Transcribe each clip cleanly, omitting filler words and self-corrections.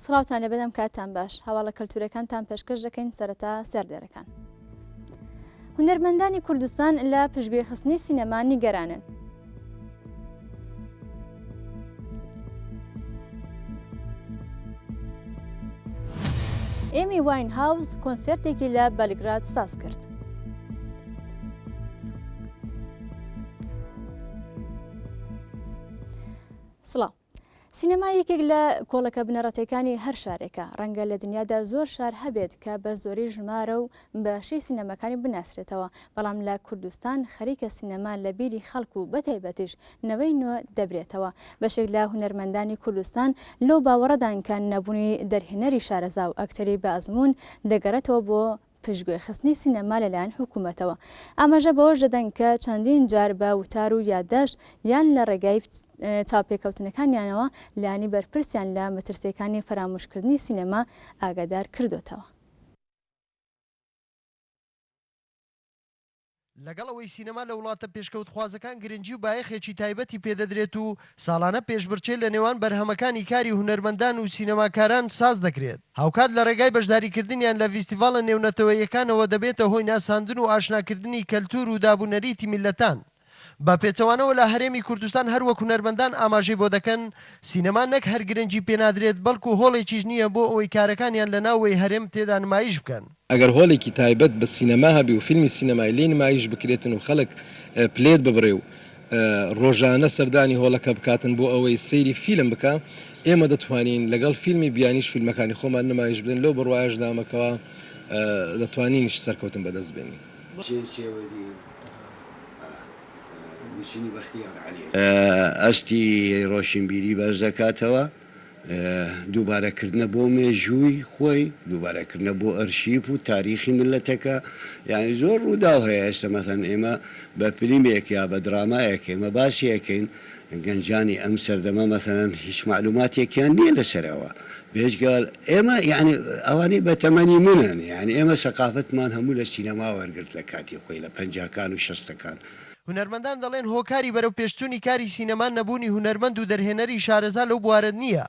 سڵاوتان لێ بەدەم کاتتان باش هەواڵە کەلتورەکانتان پێشکەش دەکەین سەرەتا سەردێڕەکان. هونەرمەندانی کوردستان لە پشتگوێخستنی سینەما نیگەرانن. ئێمی واینهاوس کۆنسێرتێکی لە بەلگراد ساز کرد. سڵاو. سینەما یەکێک لە کۆڵەکە بنەڕەتەکانی هەر شارێکە. ڕەنگە لە دنیادا زۆر شار هەبێت کە بە زۆری ژمارە و بەشەی سینەماکانی بناسرێتەوە، بەڵام لە کوردستان خەریکە سینەما لە بیری خەڵک و بەتایبەتیش نەوەی نوێ دەبرێتەوە. بەشێک لە هونەرمەندانی کوردستان لەو باوەڕەدان کە نەبوونی دەرهێنەری شارەزا و ئەکتەری بە ئەزموون دەگەڕێتەوە بۆ پشتگوێخستنی سینەما لەلایەن حکوومەتەوە. ئاماژە بەوە دەدەن کە چەندین جار بە وتار و یادداشت یان لە ڕێگای چاوپێکەوتنەکانیانەوە لایانی بەرپرسیان لە مەترسیەکانی فرامۆشکردنی سینەما ئاگادار کردوتەوە. لەگەڵەوەی سینەما لە وڵاتە پێشکەوت خوازەکان گرنگی و بایەخێکی تایبەتی پێدەدرێت و ساڵانە پێشبڕکێ لە نێوان بەرهەمەکانی کاری هونەرمەندان و سینەماکاران ساز دەکرێت. هاوکات لە ڕێگای بەشداریکردنیان لە فیستیڤاڵە نێونەتەوەیەکانەوە دەبێتە هۆی ناساندن و ئاشناکردنی کەلتور و دابوونەریتی میلەتان. بە پێچەوانەوە لە هەرێمی کوردستان هەروەک هونەرمەندان ئاماژەی بۆ دەکەن سینەما نەک هەر گرنگی پێنادرێت بەڵکو هۆڵێکیش نییە بۆ ئەوەی کارەکانیان لە ناوەوەی هەرێم تێدا نمایش بکەن. ئەگەر هۆڵێکی تایبەت بە سینەما هەبی و فیلمی سینەمای لێ نمایش بکرێتن و خەڵک پلێت ببڕێ و ڕۆژانە سەردانی هۆڵەکە بکاتن بۆ ئەوەی سەیری فیلم بکە، ئێمە دەتوانین لەگەڵ فیلمی بیانیش فیلمەکانی خۆمان نمایش بدەن لەو بڕواایش دامەکەوە دەتوانینش سەرکەوتن بەدەست بێنین. ئەستی ڕۆشنبیری بەرز دەکاتەوە، دووبارەکردنە بۆ مێژووی خۆی، دووبارەکردنە بۆ ئەرشیف و تاریخی ملەتەکە، یعنی زۆر ڕوودا هەیە. ئێستا مەثەن ئێمە بە فیلمێک یا بە درامایەک ئێمە باسیەکەین گەنجانی ئەم سەردەمە مەثەن هیچ معلوماتێکیان نییە لەسەرەوە. بێجگەل ئێمە یعنی ئەوانەی بە تەمەنی منن، یعنی ئێمە سەقافەتمان هەموو لە سینەما وەرگرت لە کاتی خۆی لە 50کان و 60کان. هونەرمەندان دەڵێن هۆکاری بەرەو پێشچوونی کاری سینەمان نەبوونی هونەرمەند و دەرهێنەری شارەزا لەو بوارە نییە،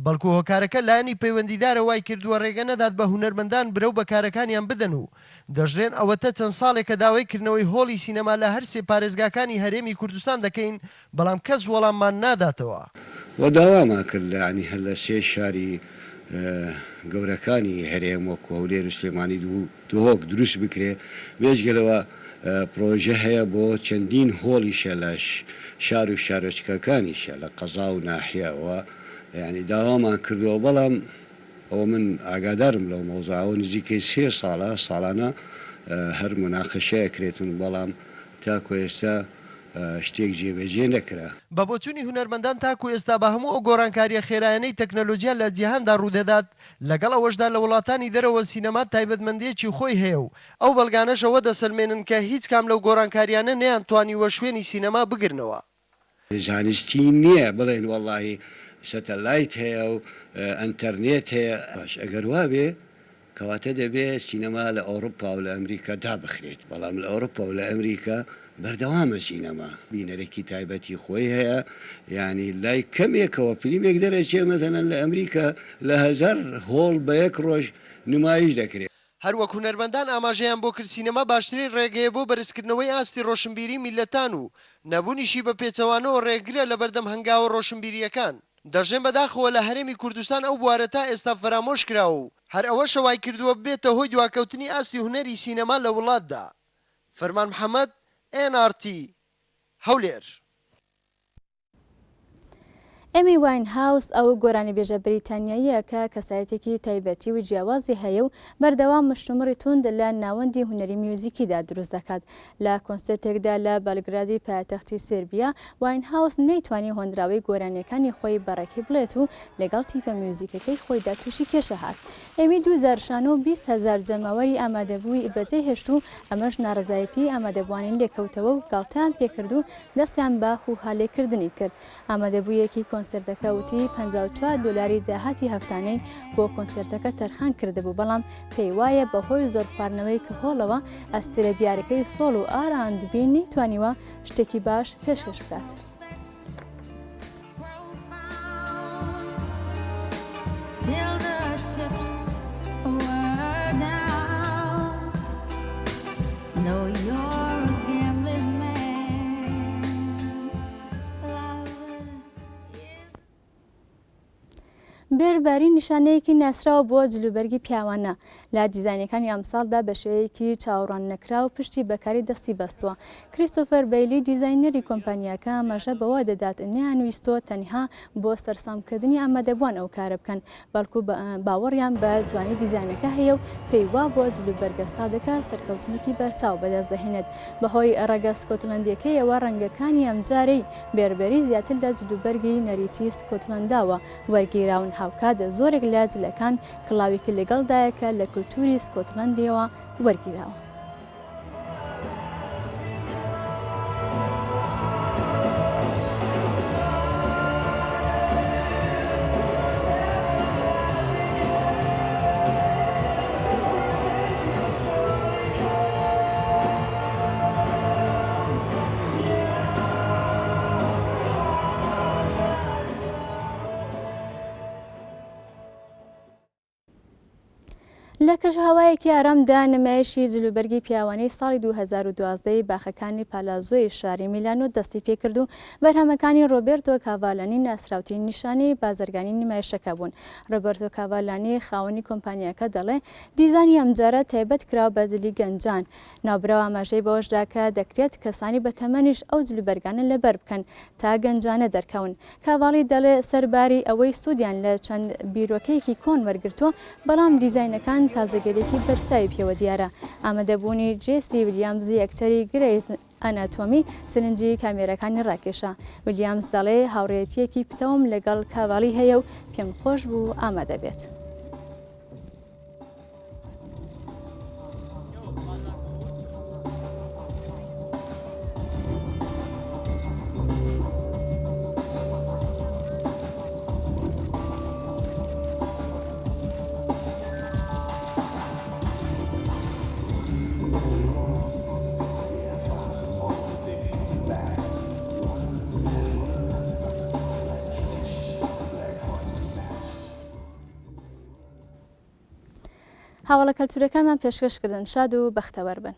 بەڵکو هۆکارەکە لایەنی پەیوەندیدارە وای کردووە ڕێگە نەدات بە هونەرمەندان برەو بەکارەکانیان بدەن و دەژرێن ئەوەتە چەند ساڵێکە داوای کردنەوەی هۆڵی سینەما لە هەر سێ پارێزگاکانی هەرێمی کوردستان دەکەین، بەڵام کەس وەڵاممان ناداتەوە. وە داوامان کرد ینی هەر لە سێ شاری گەورەکانی هەرێم وەکو هەولێر و سلێمانی دوهۆک دروست بکرێ. بێژگەلەوە پرۆژە هەیە بۆ چەندین هۆڵیشە لە شار و شارۆچکەکانیشە لە قەزا و ناحیەوە، یعنی داوامان کردەوە، بەڵام ئەوە من ئاگادارم لەو مۆزاوە نزیکەی 3 ساڵە ساڵانە هەر مناقەشەیەکرێتون، بەڵام تاکو ئێستا شتێک جێبەجێ نەکرا. بە بۆچوونی هونەرمەندان تاکو ئێستا بە هەموو ئەو گۆڕانکاریە خێرایانەی تەکنەلۆجیا لە جیهاندا ڕوودەدات، لەگەڵ ئەوەشدا لە وڵاتانی دەرەوە سینەما تایبەتمەندیەکی خۆی هەیە و ئەو بەڵگانەشەوە دەسەلمێنن کە هیچ کام لەو گۆڕانکاریانە نەیانتوانیوە شوێنی سینەما بگرنەوە. زانستی نییە بڵێن وەڵڵاهی سەتەلایت هەیە و ئەنتەرنێت هەیە. ئەگەر وابێ کەواتە دەبێت سینەما لە ئەوروپا و لە ئەمریکا دابخرێت، بەڵام لە ئەوروپا و لە ئەمریکا بەردەوامە سینەما بینەرێکی تایبەتی خۆی هەیە، ینی لای کەمێکەوە فیلمێک دەرەچێ مەثەنەن لە ئەمریکا لە 1000 هۆڵ بە یەک ڕۆژ نمایش دەکرێت. هەروەک هونەرمەندان ئاماژەیان بۆ کرد سینەما باشترین ڕێگەیە بۆ بەرزکردنەوەی ئاستی ڕۆشنبیری میلەتان و نەبوونیشی بە پێچەوانەوە ڕێگرە لە بەردەم هەنگاوە ڕۆشنبیریەکان. دەژێن بەداخەوە لە هەرێمی کوردستان ئەو بوارە تا ئێستا فرامۆش کراوە و هەر ئەوە شەوای کردووە بێتە هۆی دواکەوتنی ئاستی هونەری سینەما لە وڵاتدا. فەرمان محەممەد، NRT هەولێر. ئێمی واینهاوس ئەو گۆرانی بێژە بریتانیاییە کە کەسایەتێکی تایبەتی و جیاوازی هەیە و بەردەوام مشتومڕی توند لە ناوەندی هونەری میوزیکیدا دروست دەکات. لە کۆنسێرتێکدا لە بەلگرادی پایتەختی سربیا، واینهاوس نەیتوانی هۆندراوی گۆرانیەکانی خۆی بەڕێکی بڵێت و لەگەڵ تیپە میوزیکەکەی خۆیدا تووشی کێشە هات. ئێمی 2000 20,000 جەماوەری ئامادەبووی بەجێ هێشت و ئەمەش ناڕزایەتی ئامادەبوانی لێکەوتەوە و گاڵتەیان پێکرد و دەستیان بە هەڵێکردنی کرد. ئامادەبوویەکی کۆنسێرتەکە وتی $54 داهاتی هەفتانەی بۆ کۆنسێرتەکە تەرخان کردبوو، بەڵام پێی وایە بەهۆی زۆر خواردنەوەی کە هۆڵەوە ئەستێرە دیارەکەی سۆڵ و R&B نەیتوانیوە شتێکی باش پێشکەش بکات. سەرباری نیشانەیەکی ناسراوە بۆ جلوبەرگی پیاوانە لە دیزاینەکانی ئەمساڵدا بە شێوەیەکی چاوەڕوان نەکرا و پشتی بەکاری دەستی بەستووە. کریستۆفەر بەیلی دیزاینەری کۆمپانیاکە ئاماژە بەوە دەدات نەیانویستۆ تەنها بۆ سەرسامکردنی ئامادەبووان ئەو کارە بکەن، بەڵکو باوەڕیان بە جوانی دیزاینەکە هەیە و پێی وا بۆ جلوبەرگە سادەکە سەرکەوتنێکی بەرچاو بەدەست دەهێنێت. بەهۆی ڕەگە سکۆتلەندیەکەیەوە ڕەنگەکانی ئەمجارەی بێربەری زیاتر لە جلوبەرگی نەریتی سکۆتلەنداوە وەرگیراون. هاوکات زۆرێک لە جلەکان کڵاوێکی لەگەڵدایە کە لە کولتوری سکۆتلەندیەوە وەرگیراوە. لە کەژاوایەکی ئارامدا نمایشی جلوبەرگی پیاوانەی ساڵی 2012 باخەکانی پالازۆی شاری میلانۆ دەستی پێکرد و بەرهەمەکانی ڕۆبێرتۆ کاڤالانی ناسراوترین نیشانەی بازرگانی نمایشەکە بوون. ڕۆبێرتۆ کاڤالانی خاوەنی کۆمپانیاکە دەڵێ دیزانی ئەمجارە تایبەت کراوە بە جلی گەنجان. ناوبراوە ئاماژەی بەوەشدا کە دەکرێت کەسانی بەتەمەنیش ئەو جلوبەرگانە لەبەر بکەن تا گەنجانە دەرکەون. کاڤاڵی دەڵێ سەرباری ئەوەی سوودیان لە چەند بیرۆکەیەکی کۆن وەرگرتووە، بەڵام دیزاینەکان تازەگەرێکی بەرچاوی پێوە دیارە. ئامادەبوونی جێسی ویلیامزی ئەکتەری گرەیس ئەناتۆمی سرنجی کامێرەکانی ڕاکێشە. ویلیامز دەڵێ هاوڕێیەتیەکی پتەوم لەگەڵ کاڤاڵی هەیە و پێم خۆش بوو ئامادەبێت. هاوڵە کەلتورەکانمان پێشکەشکردن. شاد و بەختەوەر بن.